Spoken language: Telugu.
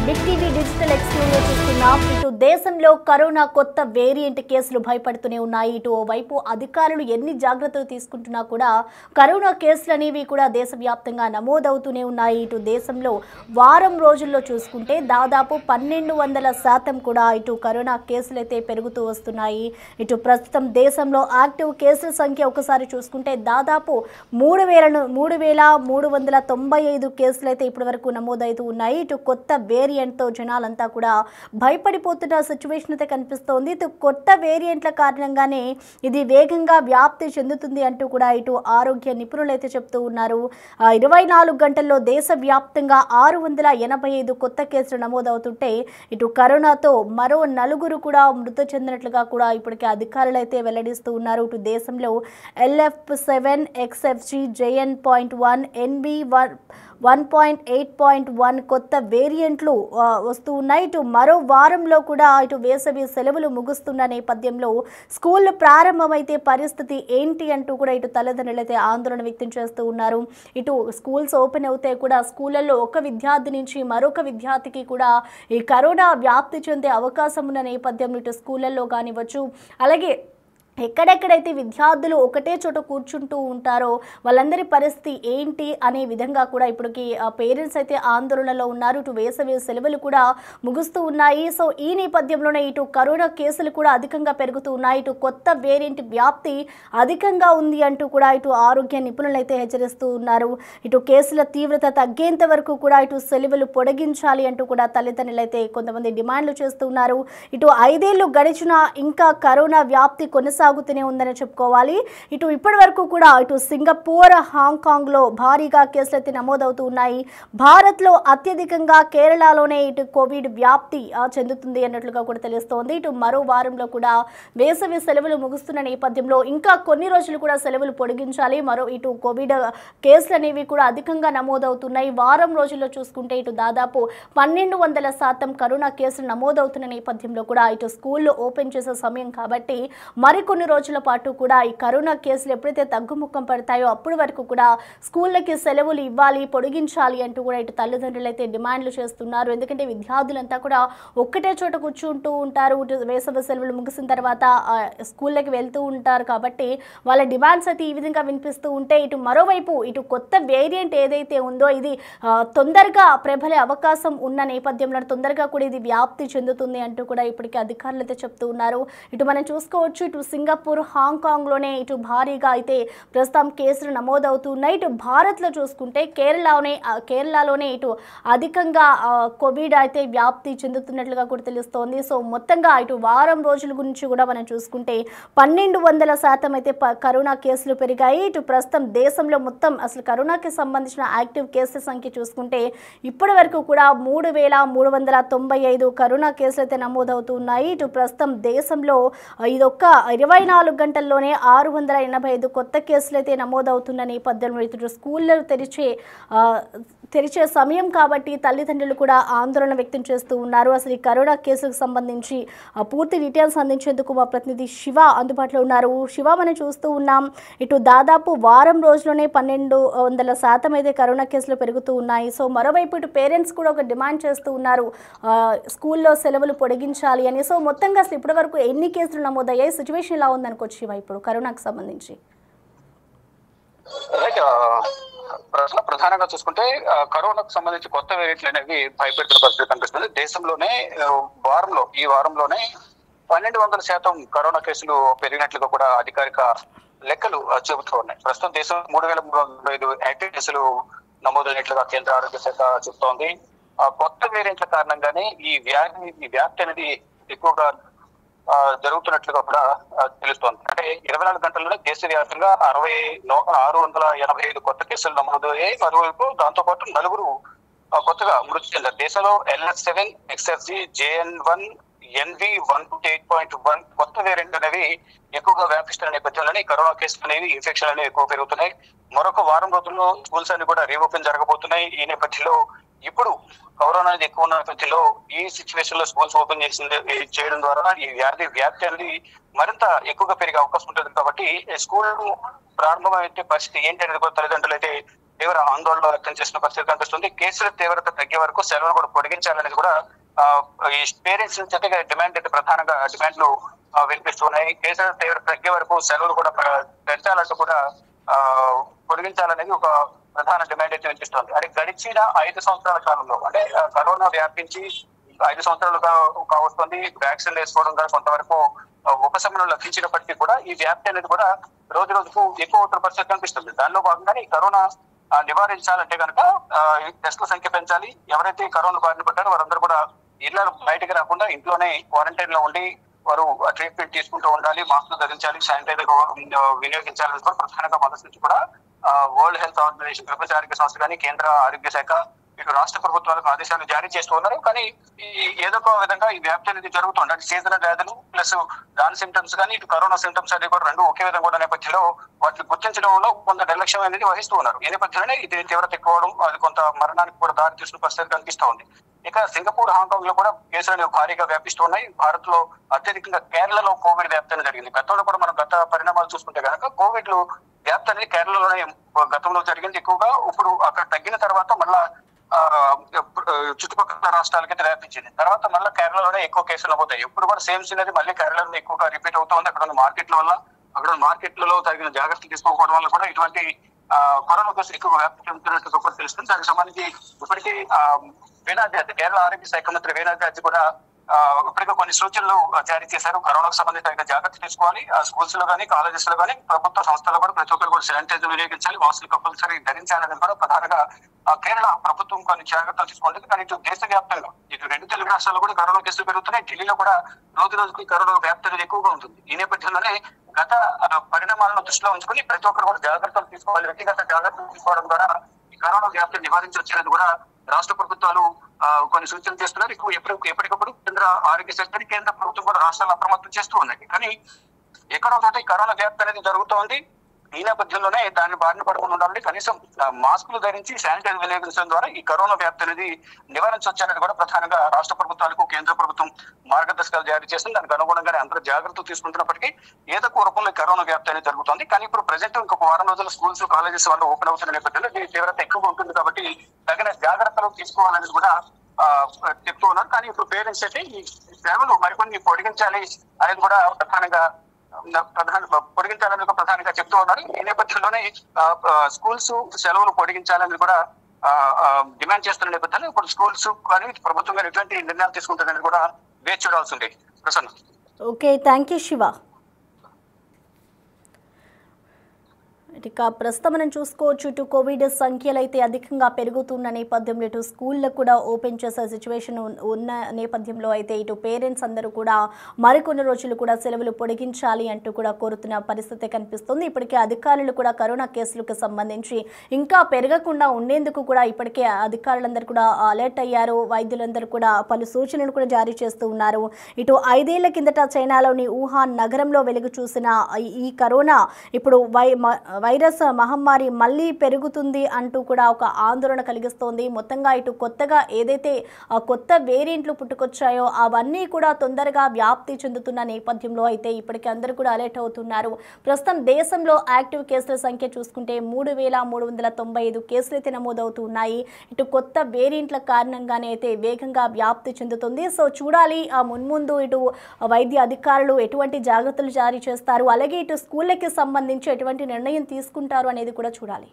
బిగ్ టీవీ డిజిటల్ ఎక్స్క్లూజివ్ చూస్తున్నాం. ఇటు దేశంలో కరోనా కొత్త వేరియంట్ కేసులు భయపడుతూనే ఉన్నాయి. ఇటు ఓవైపు అధికారులు ఎన్ని జాగ్రత్తలు తీసుకుంటున్నా కూడా కరోనా కేసులు అనేవి కూడా దేశవ్యాప్తంగా నమోదవుతూనే ఉన్నాయి. ఇటు దేశంలో వారం రోజుల్లో చూసుకుంటే దాదాపు 1200% కూడా ఇటు కరోనా కేసులు అయితే పెరుగుతూ వస్తున్నాయి. ఇటు ప్రస్తుతం దేశంలో యాక్టివ్ కేసుల సంఖ్య ఒకసారి చూసుకుంటే దాదాపు 3395 కేసులు అయితే ఇప్పటి వరకు నమోదవుతూ ఉన్నాయి. ఇటు కొత్త వేరియంట్తో జనాలంతా కూడా భయపడిపోతున్న సిచ్యువేషన్ అయితే కనిపిస్తోంది. ఇటు కొత్త వేరియంట్ల కారణంగానే ఇది వేగంగా వ్యాప్తి చెందుతుంది అంటూ కూడా ఇటు ఆరోగ్య నిపుణులు అయితే చెప్తూ ఉన్నారు. 24 గంటల్లో దేశవ్యాప్తంగా 685 కొత్త కేసులు నమోదవుతుంటే ఇటు కరోనాతో మరో 4 కూడా మృతి చెందినట్లుగా కూడా ఇప్పటికే అధికారులు అయితే వెల్లడిస్తూ ఉన్నారు. ఇటు దేశంలో LF7, XFG, JN.1, NB1.8.1 కొత్త వేరియంట్లు వస్తూ ఉన్నాయి. ఇటు మరో వారంలో కూడా ఇటు వేసవి సెలవులు ముగుస్తున్న నేపథ్యంలో స్కూల్ ప్రారంభమైతే పరిస్థితి ఏంటి అంటూ కూడా ఇటు తల్లిదండ్రులు అయితే ఆందోళన వ్యక్తం చేస్తూ ఉన్నారు. ఇటు స్కూల్స్ ఓపెన్ అవుతే కూడా స్కూళ్ళల్లో ఒక విద్యార్థి నుంచి మరొక విద్యార్థికి కూడా ఈ కరోనా వ్యాప్తి చెందే అవకాశం ఉన్న నేపథ్యంలో ఇటు స్కూళ్ళల్లో కానివ్వచ్చు, అలాగే ఎక్కడెక్కడైతే విద్యార్థులు ఒకటే చోట కూర్చుంటూ ఉంటారో వాళ్ళందరి పరిస్థితి ఏంటి అనే విధంగా కూడా ఇప్పటికి పేరెంట్స్ అయితే ఆందోళనలో ఉన్నారు. ఇటు వేసవి సెలవులు కూడా ముగుస్తూ ఉన్నాయి. సో ఈ నేపథ్యంలోనే ఇటు కరోనా కేసులు కూడా అధికంగా పెరుగుతూ ఉన్నాయి. ఇటు కొత్త వేరియంట్ వ్యాప్తి అధికంగా ఉంది అంటూ కూడా ఇటు ఆరోగ్య నిపుణులు అయితే హెచ్చరిస్తూ ఉన్నారు. ఇటు కేసుల తీవ్రత తగ్గేంత వరకు కూడా ఇటు సెలవులు పొడిగించాలి అంటూ కూడా తల్లిదండ్రులు అయితే కొంతమంది డిమాండ్లు చేస్తున్నారు. ఇటు 5 ఏళ్లు గడిచినా ఇంకా కరోనా వ్యాప్తి కొనసాగుతూనే ఉందని చెప్పుకోవాలి. ఇటు ఇప్పటి వరకు కూడా ఇటు సింగపూర్, హాంకాంగ్లో భారీగా కేసులు అయితే నమోదవుతూ ఉన్నాయి. భారత్లో అత్యధికంగా కేరళలోనే ఇటు కోవిడ్ వ్యాప్తి చెందుతుంది అన్నట్లుగా కూడా తెలుస్తోంది. ఇటు మరో వారంలో కూడా వేసవి సెలవులు ముగుస్తున్న నేపథ్యంలో ఇంకా కొన్ని రోజులు కూడా సెలవులు పొడిగించాలి. మరో ఇటు కోవిడ్ కేసులు అనేవి కూడా అధికంగా నమోదవుతున్నాయి. వారం రోజుల్లో చూసుకుంటే ఇటు దాదాపు 1200% కరోనా కేసులు నమోదవుతున్న నేపథ్యంలో కూడా ఇటు స్కూళ్ళు ఓపెన్ చేసే సమయం కాబట్టి మరికొన్ని రోజుల పాటు కూడా ఈ కరోనా కేసులు ఎప్పుడైతే తగ్గుముఖం పడతాయో అప్పటి వరకు కూడా స్కూళ్ళకి సెలవులు ఇవ్వాలి, పొడిగించాలి అంటూ కూడా ఇటు తల్లిదండ్రులు అయితే డిమాండ్లు చేస్తున్నారు. ఎందుకంటే విద్యార్థులంతా కూడా ఒక్కటే చోట కూర్చుంటూ ఉంటారు. ఇటు వేసవి సెలవులు ముగిసిన తర్వాత స్కూళ్ళకి వెళ్తూ ఉంటారు కాబట్టి వాళ్ళ డిమాండ్స్ అయితే ఈ విధంగా వినిపిస్తూ ఉంటే ఇటు మరోవైపు ఇటు కొత్త వేరియంట్ ఏదైతే ఉందో ఇది తొందరగా ప్రబలే అవకాశం ఉన్న నేపథ్యంలో తొందరగా కూడా ఇది వ్యాప్తి చెందుతుంది అంటూ కూడా ఇప్పటికే అధికారులు అయితే చెప్తూ ఉన్నారు. ఇటు మనం చూసుకోవచ్చు ఇటు సింగపూర్, హాంకాంగ్లోనే ఇటు భారీగా అయితే ప్రస్తుతం కేసులు నమోదవుతున్నాయి. ఇటు భారత్లో చూసుకుంటే కేరళలోనే ఇటు అధికంగా కోవిడ్ అయితే వ్యాప్తి చెందుతున్నట్లుగా కూడా తెలుస్తోంది. సో మొత్తంగా ఇటు వారం రోజుల గురించి కూడా మనం చూసుకుంటే 1200% అయితే కరోనా కేసులు పెరిగాయి. ఇటు ప్రస్తుతం దేశంలో మొత్తం అసలు కరోనాకి సంబంధించిన యాక్టివ్ కేసుల సంఖ్య చూసుకుంటే ఇప్పటి వరకు కూడా 3395 కరోనా కేసులు అయితే నమోదవుతున్నాయి. ఇటు ప్రస్తుతం దేశంలో ఇదొక్క 24 గంటల్లోనే 685 కొత్త కేసులు అయితే నమోదవుతున్న నేపథ్యంలో ఇటు స్కూళ్ళు తెరిచే సమయం కాబట్టి తల్లిదండ్రులు కూడా ఆందోళన వ్యక్తం చేస్తూ ఉన్నారు. అసలు ఈ కరోనా కేసులకు సంబంధించి పూర్తి డీటెయిల్స్ అందించేందుకు మా ప్రతినిధి శివ అందుబాటులో ఉన్నారు. శివ, మనం చూస్తూ ఉన్నాం ఇటు దాదాపు వారం రోజుల్లోనే 1200% అయితే కరోనా కేసులు పెరుగుతూ ఉన్నాయి. సో మరోవైపు ఇటు పేరెంట్స్ కూడా ఒక డిమాండ్ చేస్తూ ఉన్నారు స్కూల్లో సెలవులు పొడిగించాలి అని. సో మొత్తంగా అసలు ఇప్పటి వరకు ఎన్ని కేసులు నమోదయ్యాయి, సిచ్యువేషన్ ఎలా ఉందనుకోవచ్చు శివ ఇప్పుడు కరోనాకు సంబంధించి? ప్రధానంగా చూసుకుంటే కరోనాకు సంబంధించి కొత్త వేరియంట్లు అనేవి భయపెడుతున్న పరిస్థితి కనిపిస్తుంది. దేశంలోనే ఈ వారంలోనే 1200% కరోనా కేసులు పెరిగినట్లుగా కూడా అధికారిక లెక్కలు చెబుతూ ఉన్నాయి. ప్రస్తుతం దేశం 3395 యాక్టివ్ కేసులు నమోదైనట్లుగా కేంద్ర ఆరోగ్య శాఖ చెబుతోంది. కొత్త వేరియంట్ల కారణంగానే ఈ వ్యాప్తి అనేది ఎక్కువగా జరుగుతున్నట్లుగా కూడా తెలుస్తోంది. అంటే 24 గంటల్లోనే దేశవ్యాప్తంగా 685 కొత్త కేసులు నమోదయ్యాయి. మరోవైపు దాంతో పాటు 4 కొత్తగా మృతి చెందారు. దేశంలో LF7, XFG, JN.1, NB1.8.1 కొత్త వేరియంట్ అనేవి ఎక్కువగా వ్యాపిస్తున్న నేపథ్యంలోనే కరోనా కేసులు అనేవి ఇన్ఫెక్షన్ అనేవి ఎక్కువ పెరుగుతున్నాయి. మరొక వారం రోజుల్లో స్కూల్స్ అన్ని కూడా రీఓపెన్ జరగబోతున్నాయి. ఈ నేపథ్యంలో ఇప్పుడు కరోనా అనేది ఎక్కువ ఉన్న నేపథ్యంలో ఈ సిచ్యువేషన్ లో స్కూల్స్ ఓపెన్ చేయడం ద్వారా ఈ వ్యాప్తి అనేది మరింత ఎక్కువగా పెరిగే అవకాశం ఉంటుంది. కాబట్టి స్కూల్ ప్రారంభమైతే పరిస్థితి ఏంటి అనేది కూడా తల్లిదండ్రులు అయితే తీవ్ర ఆందోళన వ్యక్తం చేసిన పరిస్థితి కనిపిస్తుంది. కేసుల తీవ్రత తగ్గే వరకు సెలవులు కూడా పొడిగించాలనేది కూడా ఈ పేరెంట్స్ నుంచి ప్రధానంగా డిమాండ్లు వినిపిస్తున్నాయి. కేసుల తీవ్రత తగ్గే వరకు సెలవులు కూడా పెంచాలంటూ కూడా పొడిగించాలనేది ఒక ప్రధాన డిమాండ్ అయితే వినిపిస్తోంది. అంటే గడిచిన 5 సంవత్సరాల కాలంలో అంటే కరోనా వ్యాపించి 5 సంవత్సరాలు కావస్తుంది. వ్యాక్సిన్ వేసుకోవడం ద్వారా కొంతవరకు ఉపశమనం లభించినప్పటికీ కూడా ఈ వ్యాప్తి అనేది కూడా రోజు రోజుకు ఎక్కువ అవుతున్న పరిస్థితి కనిపిస్తుంది. దానిలో భాగంగానే ఈ కరోనా నివారించాలంటే కనుక టెస్టుల సంఖ్య పెంచాలి. ఎవరైతే కరోనా బారిన పడ్డారో వారందరూ కూడా ఇళ్ల బయటకు రాకుండా ఇంట్లోనే క్వారంటైన్ లో ఉండి వారు ట్రీట్మెంట్ తీసుకుంటూ ఉండాలి. మాస్కులు ధరించాలి, శానిటైజర్ వినియోగించాలని కూడా ప్రధానంగా మొదటి నుంచి కూడా వరల్డ్ హెల్త్ ఆర్గనైజేషన్, ప్రపంచ ఆరోగ్య సంస్థ కానీ కేంద్ర ఆరోగ్య శాఖ ఇటు రాష్ట్ర ప్రభుత్వాలకు ఆదేశాలు జారీ చేస్తూ ఉన్నారు. కానీ ఏదో ఒక విధంగా ఈ వ్యాప్తి అనేది జరుగుతుంది. అంటే సీజనల్ వ్యాధులు ప్లస్ దాని సిమ్టమ్స్ కానీ ఇటు కరోనా సిమ్టమ్స్ అనేది కూడా రెండు ఒకే విధంగా ఉన్న నేపథ్యంలో వాటిని గుర్తించడంలో కొంత నిర్లక్ష్యం అనేది వహిస్తూ ఉన్నారు. ఈ నేపథ్యంలోనే ఇది తీవ్రత ఎక్కువడం, అది కొంత మరణానికి కూడా దారి తీసిన పరిస్థితి కనిపిస్తూ ఉంది. ఇక సింగపూర్, హాంకాంగ్ లో కూడా కేసులు భారీగా వ్యాపిస్తున్నాయి. భారత్ లో అత్యధికంగా కేరళలో కోవిడ్ వ్యాప్తి అనేది జరిగింది. గతంలో కూడా మనం గత పరిణామాలు చూసుకుంటే కనుక కోవిడ్ వ్యాప్తి అనేది కేరళలోనే గతంలో జరిగింది ఎక్కువగా. ఇప్పుడు అక్కడ తగ్గిన తర్వాత మళ్ళా చుట్టుపక్కల రాష్ట్రాలకైతే వ్యాపించింది. తర్వాత మళ్ళీ కేరళలోనే ఎక్కువ కేసులు నమోదాయి. ఇప్పుడు కూడా సేమ్ సీన్ అనేది మళ్ళీ కేరళలో ఎక్కువగా రిపీట్ అవుతా ఉంది. అక్కడ ఉన్న మార్కెట్ల వల్ల, అక్కడ మార్కెట్లలో తగిన జాగ్రత్తలు తీసుకోకపోవడం వల్ల కూడా ఇటువంటి కరోనా కేసులు ఎక్కువ వ్యాప్తి చెందుతున్నట్టు కూడా తెలుస్తుంది. దానికి సంబంధించి ఇప్పటికీ వేణాద్రి, కేరళ ఆరోగ్య శాఖ మంత్రి వేణాద్రి కూడా ఇప్పటికే కొన్ని సూచనలు జారీ చేశారు. కరోనాకు సంబంధించి తగిన జాగ్రత్త తీసుకోవాలి. స్కూల్స్ లో కానీ, కాలేజెస్ లో కానీ, ప్రభుత్వ సంస్థల్లో కూడా ప్రతి ఒక్కరు కూడా శానిటైజర్ వినియోగించాలి, మాస్కులు కంపల్సరీ ధరించాలని కూడా ప్రధానంగా కేరళ ప్రభుత్వం కొన్ని జాగ్రత్తలు తీసుకుంటుంది. కానీ ఇటు దేశవ్యాప్తంగా ఇటు 2 తెలుగు రాష్ట్రాల్లో కూడా కరోనా కేసులు పెరుగుతున్నాయి. ఢిల్లీలో కూడా రోజు రోజుకి కరోనా వ్యాప్తి అనేది ఎక్కువగా ఉంటుంది. ఈ నేపథ్యంలోనే గత పరిణామాలను దృష్టిలో ఉంచుకుని ప్రతి ఒక్కరు కూడా జాగ్రత్తలు తీసుకోవాలి. వ్యక్తిగత జాగ్రత్తలు తీసుకోవడం ద్వారా ఈ కరోనా వ్యాప్తిని నివారించవచ్చనేది కూడా రాష్ట్ర ప్రభుత్వాలు కొన్ని సూచనలు చేస్తున్నారు. ఎప్పటికప్పుడు కేంద్ర ఆరోగ్య శాఖ, కేంద్ర ప్రభుత్వం కూడా రాష్ట్రాలు అప్రమత్తం చేస్తూ ఉన్నాయి. కానీ ఎక్కడో చోట ఈ కరోనా వ్యాప్తి అనేది జరుగుతోంది. ఈ నేపథ్యంలోనే దాన్ని బారిన పడకుండా ఉండాలని కనీసం మాస్కులు ధరించి శానిటైజర్ వినియోగించడం ద్వారా ఈ కరోనా వ్యాప్తి అనేది నివారించవచ్చనేది కూడా ప్రధానంగా రాష్ట్ర ప్రభుత్వాలకు కేంద్ర ప్రభుత్వం మార్గదర్శకాలు జారీ చేస్తుంది. దానికి అనుగుణంగానే అందరూ జాగ్రత్తలు తీసుకుంటున్నప్పటికీ ఏదో ఒక రూపంలో కరోనా వ్యాప్తి అనేది జరుగుతుంది. కానీ ఇప్పుడు ప్రజెంట్ ఇంకొక వారం రోజులు స్కూల్స్, కాలేజెస్ వాళ్ళు ఓపెన్ అవుతున్న నేపథ్యంలో ఈ తీవ్రత ఎక్కువగా ఉంటుంది కాబట్టి తగిన జాగ్రత్తలు తీసుకోవాలనేది కూడా చెప్తూ ఉన్నారు. కానీ ఇప్పుడు పేరెంట్స్ అయితే ఈ సేవలు మరికొన్ని పొడిగించాలి అనేది కూడా పొడిగించాలని ప్రధానంగా చెప్తూ ఉన్నారు. ఈ నేపథ్యంలోనే స్కూల్స్ సెలవులు పొడిగించాలని కూడా డిమాండ్ చేస్తున్న నేపథ్యంలో ఇప్పుడు స్కూల్స్ కానీ ప్రభుత్వం కానీ ఎటువంటి నిర్ణయాలు తీసుకుంటుందని కూడా వేచి చూడాల్సి ఉంది. Prasanna. Okay, thank you Shiva. ఇక ప్రస్తుతం మనం చూసుకోవచ్చు, ఇటు కోవిడ్ సంఖ్యలు అయితే అధికంగా పెరుగుతున్న నేపథ్యంలో ఇటు స్కూళ్ళకు కూడా ఓపెన్ చేసే సిచ్యువేషన్ ఉన్న నేపథ్యంలో అయితే ఇటు పేరెంట్స్ అందరూ కూడా మరికొన్ని రోజులు కూడా సెలవులు పొడిగించాలి అంటూ కూడా కోరుతున్న పరిస్థితి కనిపిస్తుంది. ఇప్పటికే అధికారులు కూడా కరోనా కేసులకు సంబంధించి ఇంకా పెరగకుండా ఉండేందుకు కూడా ఇప్పటికే అధికారులందరూ కూడా అలర్ట్ అయ్యారు. వైద్యులందరూ కూడా పలు సూచనలు కూడా జారీ చేస్తూ ఉన్నారు. ఇటు 5 ఏళ్ల కిందట చైనాలోని వుహాన్ నగరంలో వెలుగు చూసిన ఈ కరోనా ఇప్పుడు వైరస్ మహమ్మారి మళ్ళీ పెరుగుతుంది అంటూ కూడా ఒక ఆందోళన కలిగిస్తోంది. మొత్తంగా ఇటు కొత్తగా ఏదైతే కొత్త వేరియంట్లు పుట్టుకొచ్చాయో అవన్నీ కూడా తొందరగా వ్యాప్తి చెందుతున్న నేపథ్యంలో అయితే ఇప్పటికీ అందరూ కూడా అలర్ట్ అవుతున్నారు. ప్రస్తుతం దేశంలో యాక్టివ్ కేసుల సంఖ్య చూసుకుంటే 3,395 కేసులు అయితే నమోదవుతున్నాయి. ఇటు కొత్త వేరియంట్ల కారణంగానే అయితే వేగంగా వ్యాప్తి చెందుతుంది. సో చూడాలి మున్ముందు ఇటు వైద్య అధికారులు ఎటువంటి జాగ్రత్తలు జారీ చేస్తారు, అలాగే ఇటు స్కూళ్ళకి సంబంధించి ఎటువంటి నిర్ణయం తీసుకుంటారు అనేది కూడా చూడాలి.